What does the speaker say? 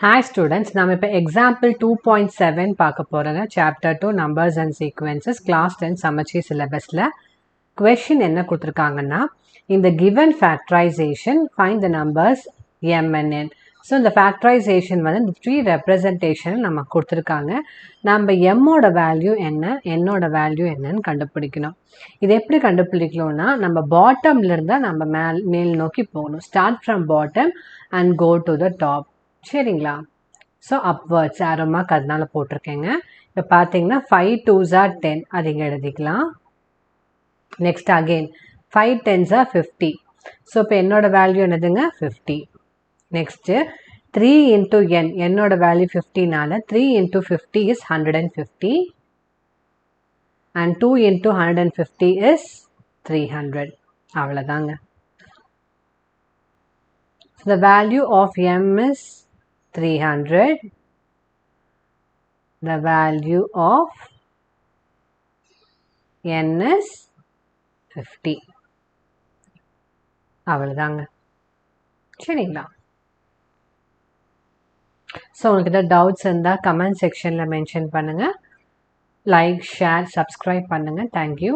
Hi students, நாம் இப்போ example 2.7 பார்க்க போகிறோங்க. chapter 2 numbers and sequences class 10 சமச்சீர் syllabusல question என்ன கொடுத்துருக்காங்கன்னா, in the given factorization find the numbers m and n. So இந்த factorization வந்து இந்த 3 representation நம்ம கொடுத்துருக்காங்க. நம்ம m ஓட வேல்யூ என்ன, n ஓட வேல்யூ என்னன்னு கண்டுபிடிக்கணும். இது எப்படி கண்டுபிடிக்கணும்னா, நம்ம பாட்டம்ல இருந்தா நம்ம மேல் நோக்கி போகணும். start from bottom and go to the top. சரிங்களா? ஸோ அப்வர்ட்ஸ் ஆரோ மார்க் அதனால போட்டிருக்கேங்க. இப்போ பார்த்தீங்கன்னா 5 2s are 10, அது இங்கே எழுதிக்கலாம். Next again 5 10s are 50. So இப்போ என்னோட வேல்யூ என்னதுங்க 50. நெக்ஸ்ட்டு 3 into n, என்னோட value 50னால 3 into 50 is 150 and 2 into 150 is 300. அவ்வளோதாங்க. So the value of m is 300. The value of n is 50. அவ்வளோதாங்க. சரிங்களா? ஸோ உங்களுக்கு ஏதாவது டவுட்ஸ் இருந்தால் கமெண்ட் செக்ஷனில் மென்ஷன் பண்ணுங்கள். லைக் ஷேர் சப்ஸ்கிரைப் பண்ணுங்கள். தேங்க்யூ.